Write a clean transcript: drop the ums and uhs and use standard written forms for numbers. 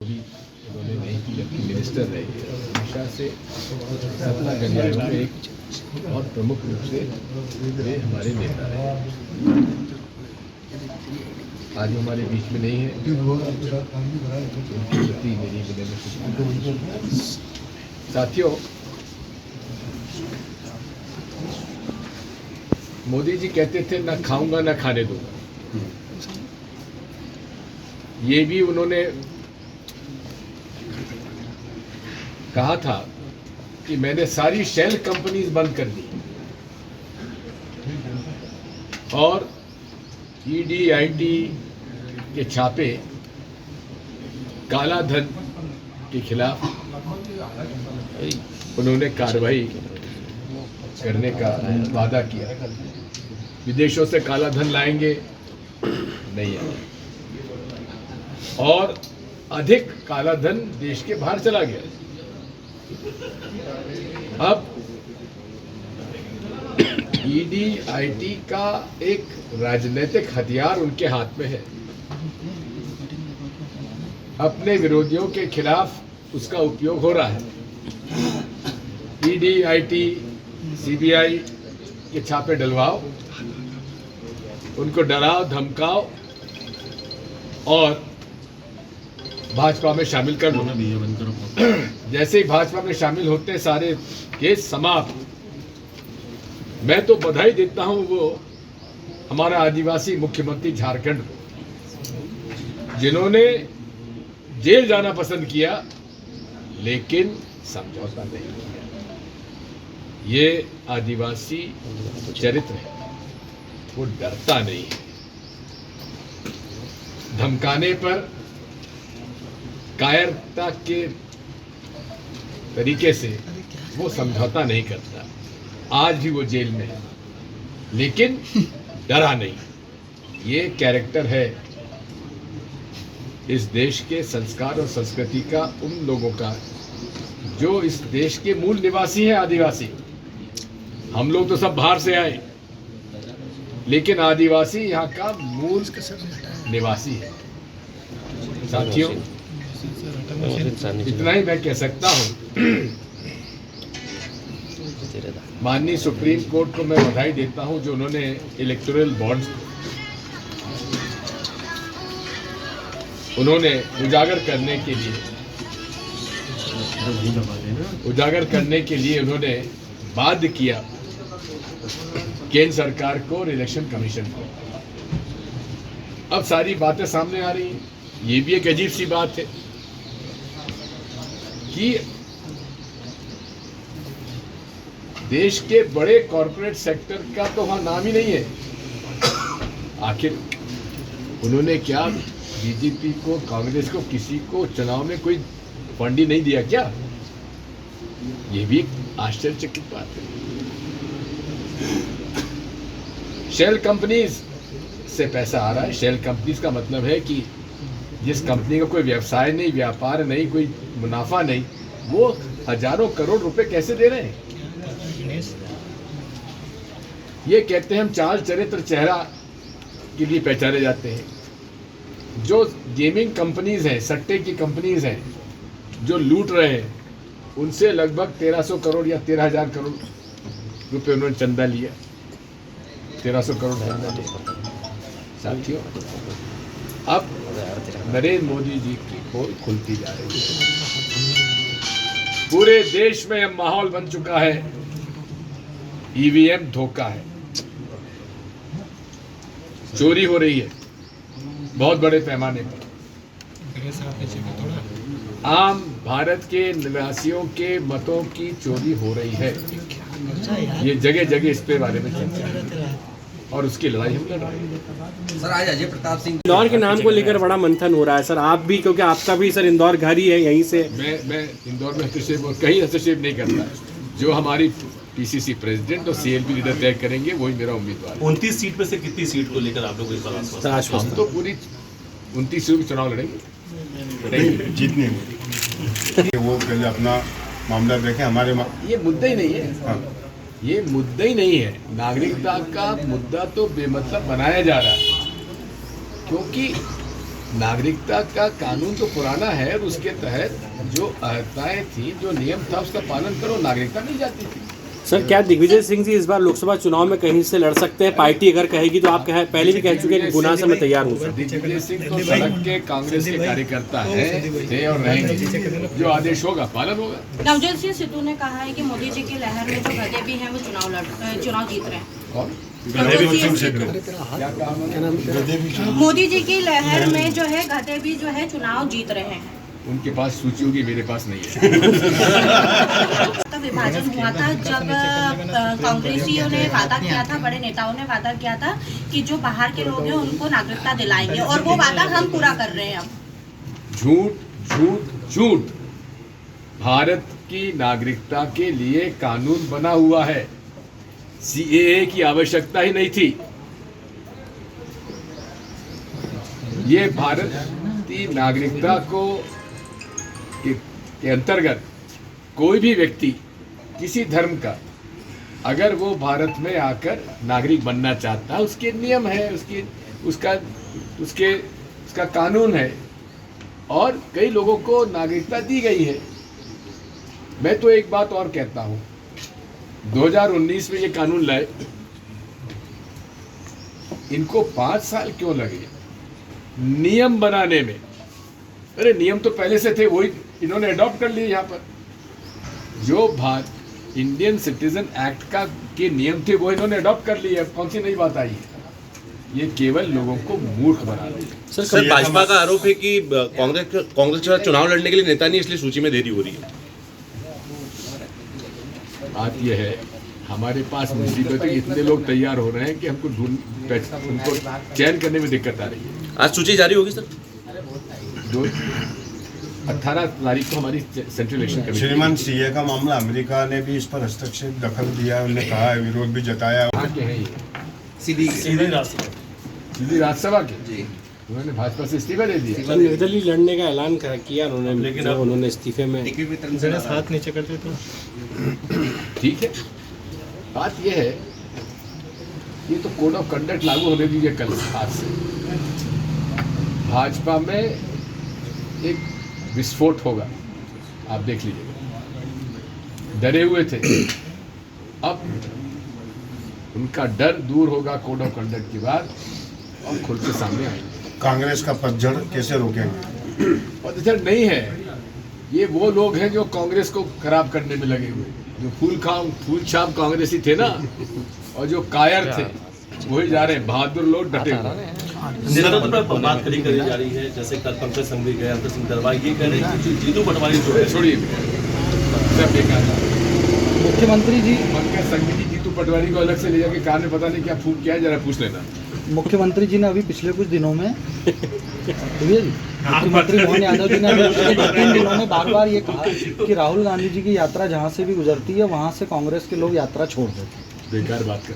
भी उन्होंने नहीं की जबकि मिनिस्टर रहे। हमेशा से सत्ता गलियारों में एक बहुत प्रमुख रूप से वे हमारे नेता रहे। आज हमारे बीच में नहीं है, उनके प्रति मेरी विनम्र साथियों। मोदी जी कहते थे ना खाऊंगा ना खाने दूंगा। ये भी उन्होंने कहा था कि मैंने सारी शेल कंपनीज बंद कर दी और ईडी आईटी के छापे काला धन के खिलाफ उन्होंने कार्रवाई करने का वादा किया। विदेशों से काला धन लाएंगे, नहीं आए, और अधिक काला धन देश के बाहर चला गया। अब ईडी आईटी का एक राजनीतिक हथियार उनके हाथ में है। अपने विरोधियों के खिलाफ उसका उपयोग हो रहा है। ईडी आईटी सीबीआई के छापे डलवाओ, उनको डराओ धमकाओ और भाजपा में शामिल कर दो। जैसे ही भाजपा में शामिल होते सारे केस समाप्त। मैं तो बधाई देता हूं वो हमारा आदिवासी मुख्यमंत्री झारखंड को, जिन्होंने जेल जाना पसंद किया लेकिन समझौता नहीं किया। ये आदिवासी चरित्र है, वो डरता नहीं है। धमकाने पर कायरता के तरीके से वो समझौता नहीं करता। आज भी वो जेल में है लेकिन डरा नहीं। ये कैरेक्टर है इस देश के संस्कार और संस्कृति का, उन लोगों का जो इस देश के मूल निवासी हैं, आदिवासी। हम लोग तो सब बाहर से आए, लेकिन आदिवासी यहाँ का मूल निवासी है। साथियों, इतना ही मैं कह सकता हूँ। माननीय सुप्रीम कोर्ट को मैं बधाई देता हूं जो उन्होंने इलेक्टोरल बॉन्ड्स उन्होंने उजागर करने के लिए उन्होंने बाध्य किया केंद्र सरकार को और इलेक्शन कमीशन को। अब सारी बातें सामने आ रही हैं। ये भी एक अजीब सी बात है कि देश के बड़े कॉरपोरेट सेक्टर का तो वहां नाम ही नहीं है। आखिर उन्होंने क्या बीजेपी को, कांग्रेस को, किसी को चुनाव में कोई फंड ही नहीं दिया क्या? ये भी आश्चर्यचकित बात है। शेल कंपनीज से पैसा आ रहा है। शेल कंपनीज का मतलब है कि जिस कंपनी का कोई व्यवसाय नहीं, व्यापार नहीं, कोई मुनाफा नहीं, वो हजारों करोड़ रुपए कैसे दे रहे हैं? ये कहते हैं हम चाल चरित्र चेहरा के लिए पहचाने जाते हैं। जो गेमिंग कंपनीज हैं, सट्टे की कंपनीज हैं, जो लूट रहे हैं, उनसे लगभग 1300 करोड़ या 13,000 करोड़ रुपए उन्होंने चंदा लिया। 1300 करोड़ चंदा लिया। साथियों, अब नरेंद्र मोदी जी की पोल खुलती जा रही है। पूरे देश में अब माहौल बन चुका है, ईवीएम धोखा है, चोरी हो रही है बहुत बड़े पैमाने पर। आम भारत के निवासियों के मतों की चोरी हो रही है। ये जगह जगह इस पे बारे में चर्चा है और उसकी लड़ाई हम लड़ रहे हैं। सर, आज अजय प्रताप सिंह इंदौर के नाम को लेकर बड़ा मंथन हो रहा है सर। आप भी, क्योंकि आपका भी सर इंदौर घर ही है, यहीं से। मैं इंदौर में हस्तक्षेप और कहीं हस्तक्षेप नहीं करता। जो हमारी पीसीसी प्रेसिडेंट और सीएलपी लीडर तय करेंगे वही मेरा उम्मीदवार है। 29 सीट में से कितनी सीट को लेकर आप लोग इस बार आश्वस्त? हम तो पूरी 29 सीट में चुनाव लड़ेंगे। जीतने वो पहले अपना मामला देखें। हमारे ये मुद्दा ही नहीं है। हाँ। ये मुद्दा ही नहीं है। नागरिकता का मुद्दा तो बेमतलब बनाया जा रहा है, क्योंकि नागरिकता का कानून तो पुराना है और उसके तहत जो अहर्ताएं थी, जो नियम था, उसका पालन करो, नागरिकता मिल जाती थी। सर क्या दिग्विजय सिंह जी इस बार लोकसभा चुनाव में कहीं से लड़ सकते हैं? पार्टी अगर कहेगी तो आप पहले भी कह चुके हैं कि गुनाह से मैं तैयार हूँ सर। दिग्विजय सिंह तो सड़क के कांग्रेस के कार्यकर्ता हैं, थे और रहेंगे। जो आदेश होगा पालन होगा। नवजोत सिंह सिद्धू ने कहा है कि मोदी जी की लहर में जो गधे भी हैं वो चुनाव जीत रहे हैं। कौन? नवजोत सिंह सिद्धू, क्या कहा उन्होंने? मोदी जी की लहर में जो है गधे भी जो है चुनाव जीत रहे हैं। उनके पास सूची होगी, मेरे पास नहीं है। तब विभाजन हुआ था जब कांग्रेसियों ने वादा किया था, बड़े नेताओं ने वादा किया था कि जो बाहर के लोग हैं उनको नागरिकता दिलाएंगे, और वो वादा हम पूरा कर रहे हैं अब। झूठ झूठ झूठ। भारत की नागरिकता के लिए कानून बना हुआ है, सीएए की आवश्यकता ही नहीं थी। ये भारत की नागरिकता के अंतर्गत कोई भी व्यक्ति किसी धर्म का अगर वो भारत में आकर नागरिक बनना चाहता है, उसके नियम है, उसका कानून है, और कई लोगों को नागरिकता दी गई है। मैं तो एक बात और कहता हूँ, 2019 में ये कानून लाए, इनको 5 साल क्यों लगे नियम बनाने में? अरे नियम तो पहले से थे, वही इन्होंने अडॉप्ट कर लिए। यहाँ पर जो इंडियन सिटीजन एक्ट के नियम थे वो इन्होंने अडॉप्ट कर लिए। अब कौन सी नई बात आई है? ये केवल लोगों को मूर्ख बना रहे हैं। सर भाजपा का आरोप है कि कांग्रेस के साथ चुनाव लड़ने के लिए नेता नहीं, इसलिए सूची में देरी हो रही है। बात यह है, हमारे पास मुसीबत है, इतने लोग तैयार हो रहे हैं कि हमको उनको चयन करने में दिक्कत आ रही है। आज सूची जारी होगी सर? 18 तारीख को हमारी सेंट्रल इलेक्शन कमेटी। श्रीमान सीए का मामला, अमेरिका ने भी इस पर हस्तक्षेप दखल दिया, उन्होंने कहा है, विरोध भी जताया। कहाँ के हैं ये? सीधी राज्यसभा के। उन्होंने भाजपा से इस्तीफा दे दिया। सर निर्दलीय लड़ने का ऐलान किया उन्होंने, लेकिन उन्होंने इस्तीफे में हाथ नीचे करते तो ठीक है। बात यह है, ये तो कोड ऑफ कंडक्ट लागू होने दीजिए कल आज से। भाजपा में एक विस्फोट होगा, आप देख लीजिएगा। डरे हुए थे, अब उनका डर दूर होगा कोड ऑफ कंडक्ट के बाद और खुल के सामने आएंगे। कांग्रेस का पतझड़ कैसे रोकेंगे? पतझड़ नहीं है, ये वो लोग हैं जो कांग्रेस को खराब करने में लगे हुए, जो फूल छाप कांग्रेसी थे ना, और जो कायर थे वही जा रहे हैं। बहादुर लोग डटे हुए हैं। नेतृत्व पर बात करी जा रही है, जैसे कल पंकज संघवी गए, अंतर सिंह दरबार ये कह रहे हैं कि जीतू पटवारी जो है, छोड़िए सब बेकार था। मुख्यमंत्री जी, पंकज संघवी जी जीतू पटवारी को अलग से ले जाके कार में पता नहीं क्या फूक किया है, जरा पूछ लेना। मुख्यमंत्री जी ने अभी पिछले कुछ दिनों में मुख्यमंत्री मोहन यादव जी ने अभी पिछले 2-3 दिनों में बार ये कहा कि राहुल गांधी जी की यात्रा जहाँ से भी गुजरती है वहाँ से कांग्रेस के लोग यात्रा छोड़ देते हैं। बेकार बात कर